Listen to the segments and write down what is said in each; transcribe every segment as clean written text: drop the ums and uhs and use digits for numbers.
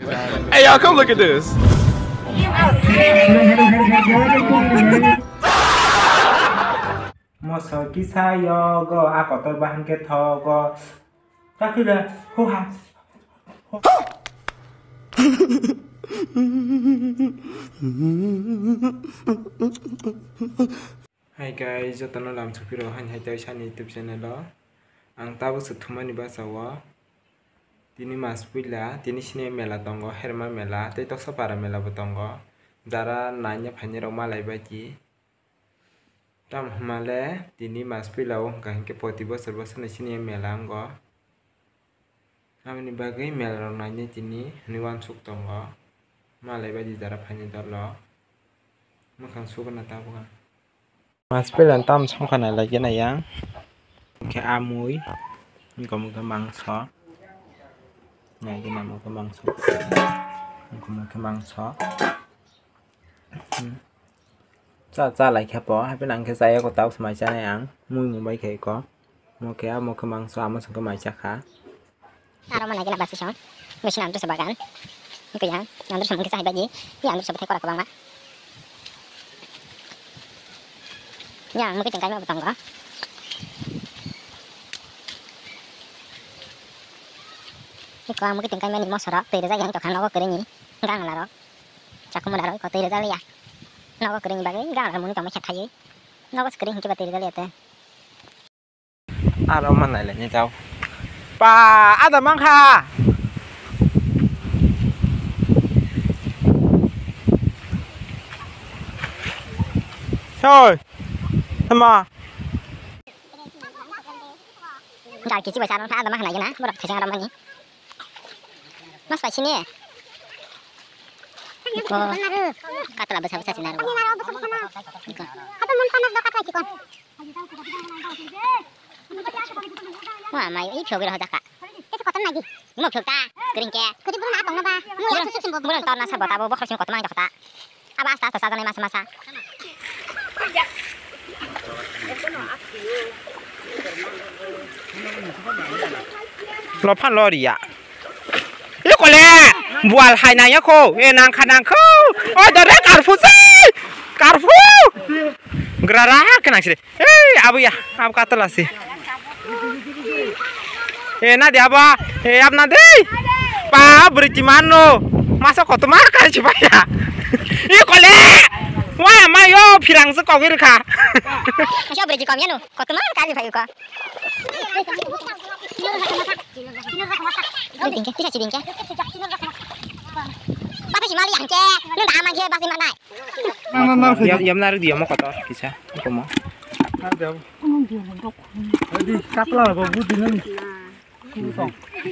Hey y'all, come look at this. Một số kisah yoga aku terbahan ke thogo. Tapi dah, huha. Hai guys, jotono lam chupiro han hai tai chani YouTube channel lo. Ang tabu suthumani basawa. Tini mas pila, tini sini mela tongo, herma mela, tei toksa para mela botongo. Dara nanya phanyero malai baji. Tam male, tini mas pila wong kahingke poti bosar bosar sini mela anggo. Amini bagai mela nanya tini niwan suk tongo. Malai baji dara phanyedor lo. Makang suka na tabu kan. Mas pila tam songkana lagi na yang. Ke amui, ini kamu ke mangsa. Này cái này một cái măng sốt, một cái măng sốt. Cha lại khép bỏ hai bên ăn cái dây của tao xem cha này ăn, mui một mấy cái có, một cái măng sốt mà xong cái mày chắc khá. Aroma này cái là bát sốt, người xin ăn tôi sẽ bảo gan, cái gì ăn tôi sẽ cái sai bao gì, cái ăn tôi sẽ thấy có đặc bằng á, nhà một cái chừng cái nó tầm đó. Kalau mungkin tinggal main di motor, tidak saja yang coklat nawa kering ini, enggak ngelarok, cakap muda rok, tidak saja ya, nawa kering bagai, enggak ngelarok muni cuma chat aja, nawa kering coba tidak lihat ya. Aroma này là như cháu. Bà, ada mangha. Thôi, thầm à. Enggak kisi baca aroma ada mangha aja na, mudah cacing aroma ini. Mas pak sini ya? Katalah besar-besar sinar. Kata mun panas dokat lagi kon. Wah, mai ini piogi roh daka. Itu kotor lagi. Mau piogta, kering ke. Kedi burung apa ngapa? Mau susu simbo burung tahun nasa bota bobo kerja kotor mang dokta. Aba asta asta nih masa-masa. Lopan lori ya. Ini kolek bual hai nanya ko, nang kadang ko. Oh, dari Carrefour sih, Carrefour. Gerara kena sih. Abu ya, abu kata lah sih. Nadi apa? Ab nadi. Pa beri mano. Masa kau tuh makan coba ya. Ini kolek. Wah, mayo pirang sekau kiri kah? Siapa beri komnya nu? Kau tuh makan aja kau. Tidak cidingke. Pasti si Mali yang cek, lu dah aman dia pasti mana? Yam narik dia mau kotor, bisa, aku mau. Ada. Jadi kaplah babu dinin.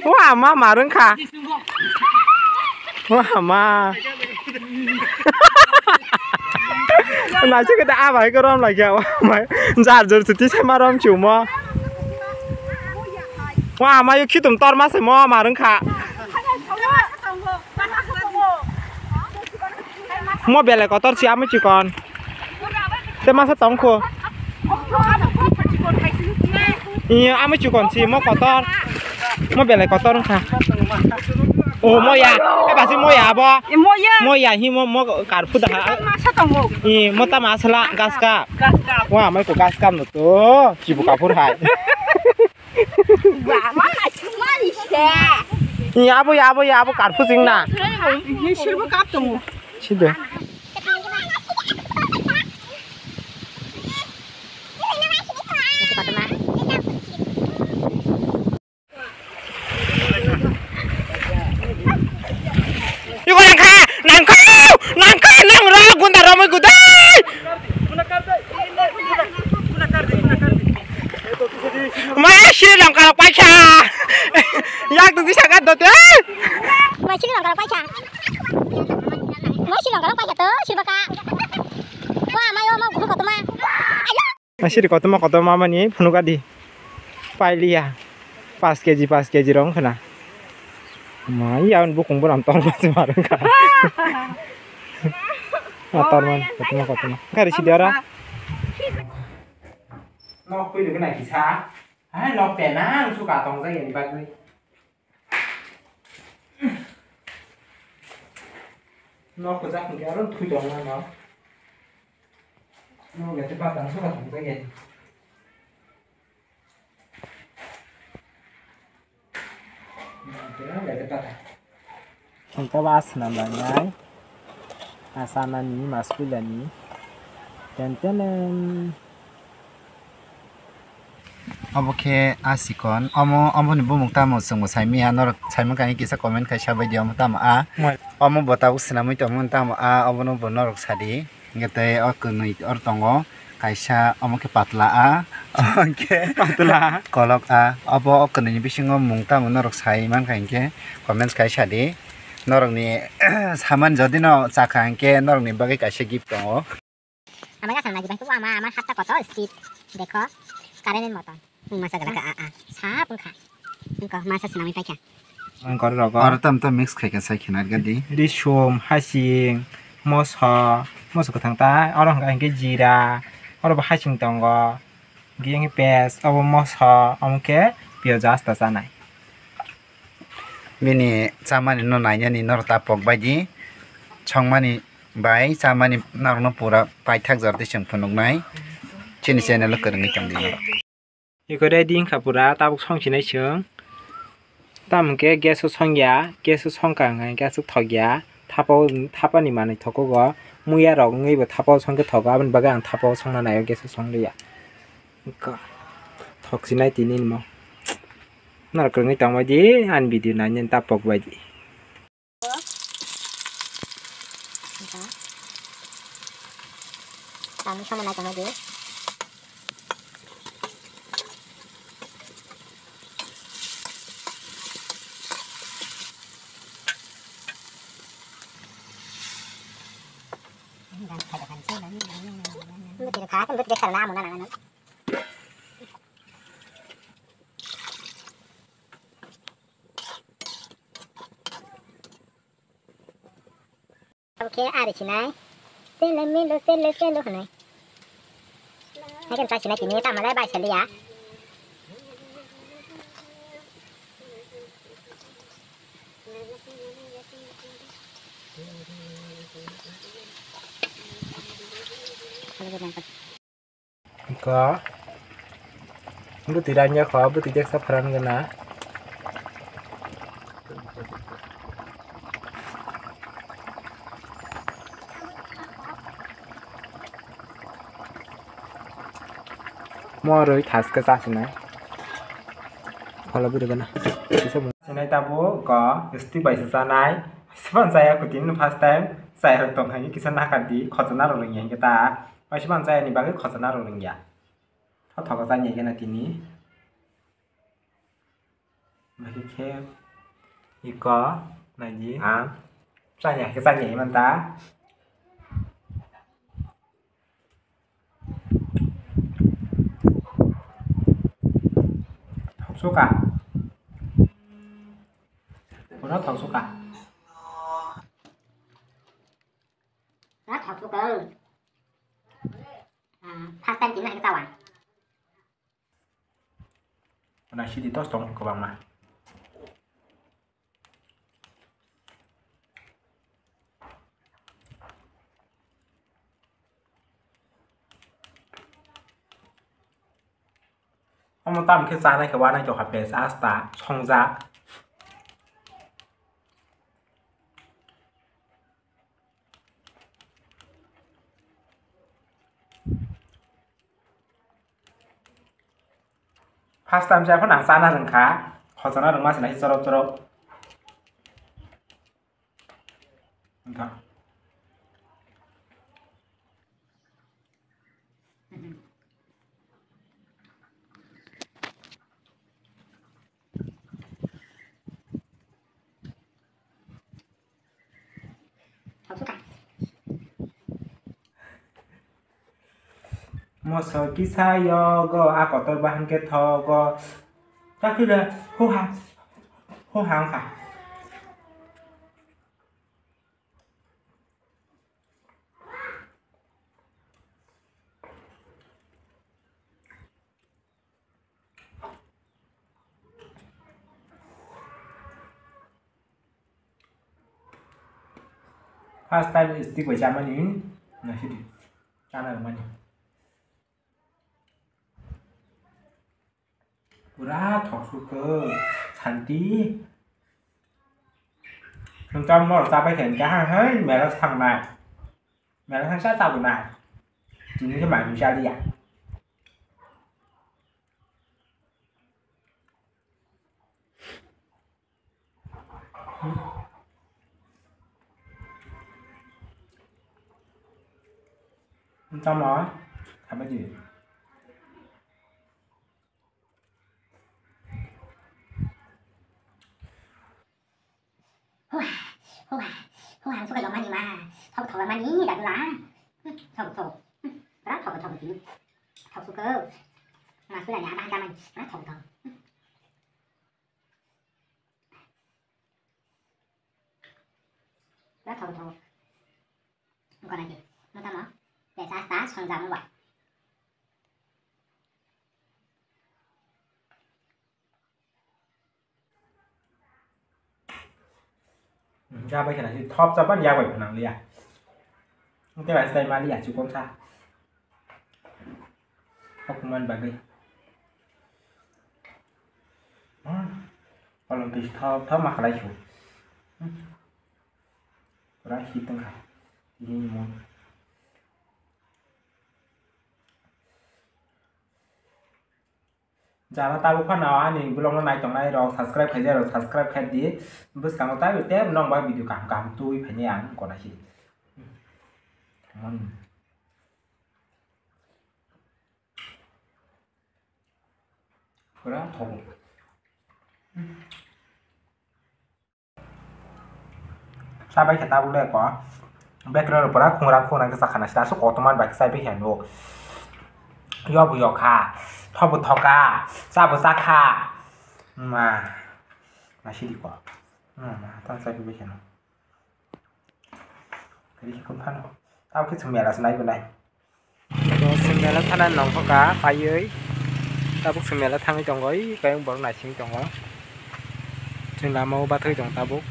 Wah, ma marun kah? Wah, ma. Nói chứ cái đã vậy cái rom lại kìa, mày giả rồi thì xem mà rom chịu mà. Wah, mà khi tụm to mà sẽ mà đứng khá. Mua bè lại có to xí mới chỉ còn. Thế mà sẽ tống khô. Anh mới chỉ còn xí mua có to. Mua bè lại có to đứng khá. Ồ, mua ya, cái bà xin mua ya bò. Mua ya hi mua cả phút đã. Mua ta mà sala gas ka. Wah, mấy của gas cam nữa tó, chỉ buka phút hai. Ya bu karpu sing na. Ini silbu kaptung. Sido. Iku nang ra gunta ramai gudai. Masih lang kalau paca. Yak tuh bisa kan tuh? Masih lang kalau paca. Masih lang kalau paca tuh, siapa kak? Wah, mayo mau bunuh kau teman. Ayo. Masih di kota mama nih, bunuh kadi. Paili ya, 5 kg rong kena. Mai ya, bukung berantor masih marun kak. Antor man, kota mah. Kari si Dara. Nó quy được cái này thì xa. Nó kẻ ná, su cả tòng dây này bạc đi. nó có rác cái rất thui đồng nó cái ba tầng số là thùng cái gì cái đó là cái ta kita bahas namanya asana ni maskulin ni dan oke asikon omo ni bumuk tamo sungmo saimi anor saimon kani kisa comment kaisa bai diom tamo a omo botau sinamui to mon tamo a obono bonorok sadi ngete okunui or tongo kaisa omo ke patla a oke patla kolok a obo okunui bisingo mung tamo norok saiman kainke comments kaisa di norok ni saman jodi no chakangke norok ni bagai kaisa gift tongo আমার কাছে না দিবেন তো আমার হাতটা কত স্পিড দেখো কারেন্টের মতন মাছা গলা সাপ খা মাছ আছে না আমি পাইখা có được or có tam tam mix khai ka sai khinat gadi đi xùm hai xiên mò sò thằng ta ở đó cái jira ở đó hai xiên tông go cái pes ở mò sò ông cái biểu giá ta sa này bini chamani no naina ni nor tapok baidi chongmani bai chamani narno pura paithak jorti sing phunuk nai chini channel korngi changdi 이거 레딩 카푸라 따복 성신의 층 따문게 계속 성야 계속 성강한 계속 덕이야 타버니 많이 덕고가 무야라고 의버 타버 성게 덕가 하면 바가 안 타버 성나나요 계속 성리야 그러니까 덕지나 뛰니 뭐 나라 그런 거 있단 말이지 안 비디오 나년 따복 봐야지 다음에 처음에 나좀 하지 Betul kan? Betul karena amun anak-anak. Oke, ada sini. Selo nih. Akan saya sini kini tak malah baca ya. có bữa từ đây nhớ khó bữa từ chắc sắp phran gần á mua rồi thắt cái啥thế này hoặc là bữa được gần á thế này ta bố có stick bảy sa này sepan saya aku tin first time saya harus tong hanya kisah nak kanti khotana ro leng yang kita sepan saya ni bagai khotana ro leng ya thọ thọ cái nhảy cái này tí ní mà cái khe thì có là gì à sa nhảy mà ta học số cả của nó học số cả Rất học số cơ past time chính là cái sao à Nah, sih ditos dong ke bang mah. Ông tâm cái giá này cái quan này cho hạt bể asta trong giá. Past time saya pernah sana rengka, kalau sana rengmas nasi cerok. Enggak. Một kisah yoga aku terbahan ke thogo, tapi dah hu hang kah? First time is stick với chạm mani này thì chạm này mani pura thọc su cơ thành tí thằng trong nó sao phải thèm cá hết mẹ nó thằng này mẹ nó thằng sát sao của này chỉ những cái bạn điều tra đi à trong đó làm cái gì Hoa suka lomani ma thọc thọc mani đã lá thọc thọc rất thọc thọc tí thọc suka mà cứ là nhà ba trăm anh rất thọc thọc rất thọc thọc còn là gì nó tao nó để xa xa sang rằng vậy ra bây giờ này top cho bắt ra vậy nàng lia cái bài xây mà lia chú con sa không mình bài đi còn làm gì top mặc lại chú ra khi tăng cả như muốn Jangan tahu kan awak ni belum naik tong naik rok subscribe kerja rok subscribe kan dia, bus kamu tahu betul menong buat video kamu tu banyak kau nak sih, kurang tahu. Sampai kita tahu deh kok, background pernah kurang ke sakana sudah sok otomat baik saya pergi hano, yo bu yo ka. Thọ bột thọ ca, sa bột sa kha, mà chỉ đi qua, mà tao sai cái gì nào, cái gì không phân đâu, tao cứ xem mẹ là này bên này, rồi xem mẹ là thằng anh nòng thọ cá, phải dưới, tao bút xem mẹ là thằng cái chồng gói, cái ông bọn này xin chồng gói, chừng làm mau ba thứ chồng tao bút,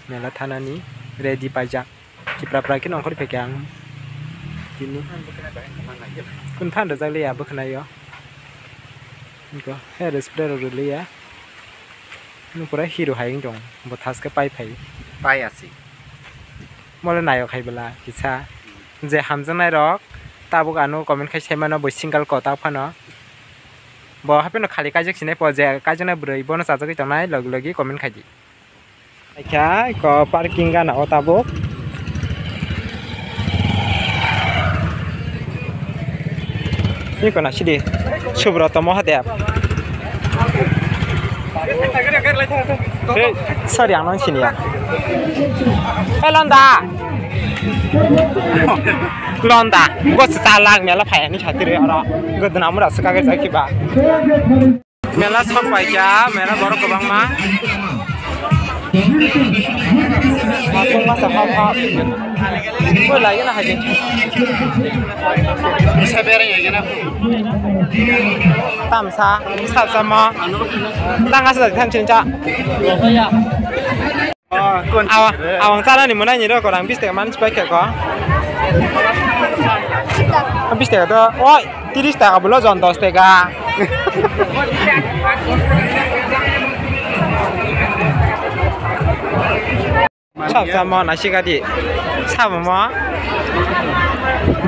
mẹ là thằng anh ní, ready pajak, chỉ pra cái nòng có đi phải càng, chính con phan được ra liền à bữa này đó. Có hair spray rồi đi á, nó có đấy hero hay trong một thắt cái pai à gì mà lần này ở hay bela thì sao giờ ham chân này đó ta buộc anh comment khai xem mà nó bởi single cỏ tao phá nó bỏ hết nó khai cái gì này bỏ giờ cái chỗ này bưởi bỏ nó sao cái chỗ này lagi comment khai gì cái có parking kan ở ta buộc ini kau nak sih coba tamu hati apa? Sorry, yang sini ya. Londa, Londa, gua sesalah mela payah ni chatri orang. Gua tu nama rasa kaget lagi bah. Mela sampai ya, mela baru ke bang mah. Masuk masa hap. Kau lagi nak haji? Bisa beri ya kan? Tamsa, sama. Tangga sudah kan cinta. Awang cara ni mana ni dah korang bis teman sebaik kau. Bis tega tu, oh, 30 tega belum jontos tega. Sama nasi kadi, sama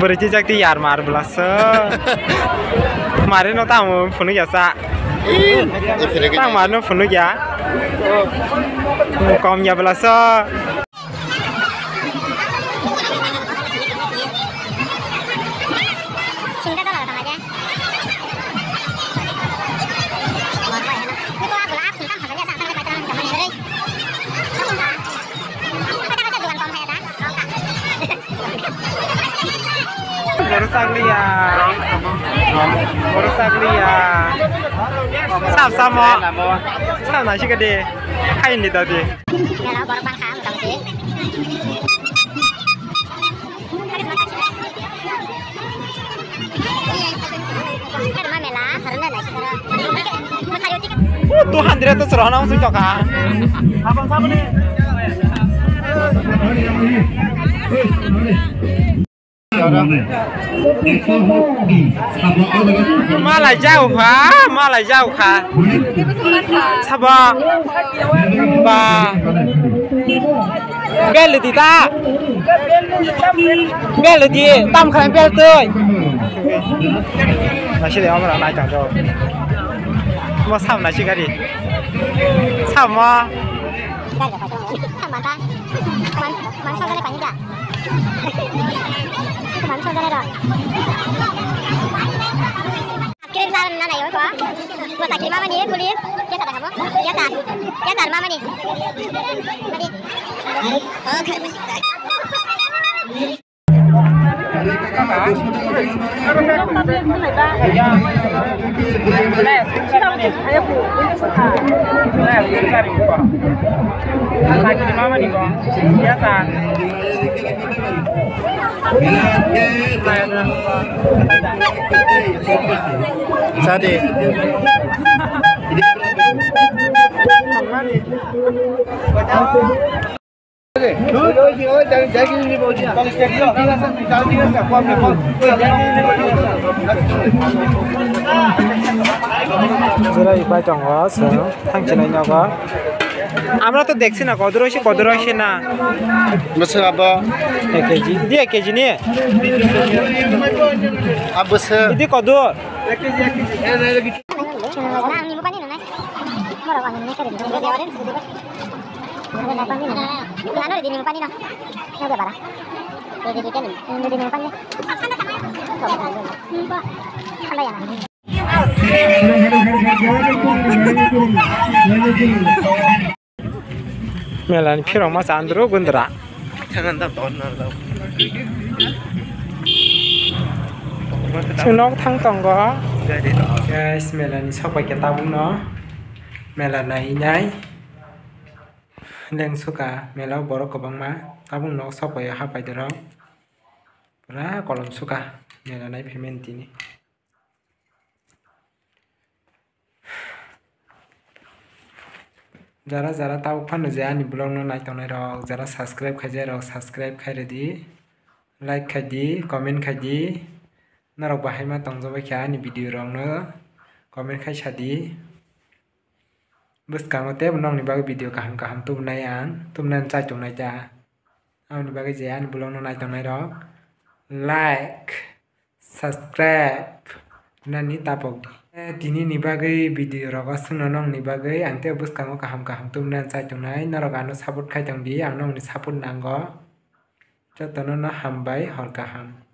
berarti jadi yar mar belasa. Kemarin no tamu penuh jasa. Tamu mana penuh ya? Kom ya belasa. Baru saglia, sama, nasi gede, kain di tadi. Mela baru bangka, mudah sih. Karena mela, karena nasi gede. Tuhan dia tu serah nama suci kah? Abang siapa ni? Mà lại giàu khá, mà lại giàu khá. Sao bà? Bà. Bên là gì ta? Bên là gì? Tâm khởi bên tươi. Nói chuyện ông là lại chẳng rồi. Mà sao nói chuyện cái gì? Sao mà? Sao mà ta? Bán sao cái này nhỉ? Bán sao cái này rồi. Kirim salam na nayo ko. Basta kirim mama ni police. Kaya sa kamu? Kaya sa mama ni. Tadi. Oh, kaya masih. Sadi. আমরা তো দেখছি না কত রয়েছে না Besar apa? 1 কেজি দিয়ে 1 কেজি নিয়ে Apa besar? ఇది কত Orang ni bukan ni nai. Mora orang ni keren. Dia orang ni dia. Ada apa ni? Mana ada di ni bukan ni no. Ada bara. Dia di ni. Ini di ni bukan ni. Ada yang ni. Melan pirong mas andro gundra Jangan tak tahun lalu. sunok thang tong go Jadi guys melani sopai kita no melana inai leng suka melau borok kebang ma tabung no sopai hapai derau pura kolom suka melana payment ini jara tahu kan aja ni blog no naik tonai rok jara subscribe kaje rok subscribe kai ready like kaji comment kaji narok bahai ma tongjobai kya ni video rong no comment khai sadi bus kang te nong ni bag video kaham tum nai ang tum nan chai chung nai ja au ni bag je an blog no naik tonai rok like subscribe nani tapok tini ni bagai video rok asung nong ni bagai ante bus kang kaham tum nan chai chung nai narok ano support khai tang di ang nong ni support nang go jotono na hambai hor kaham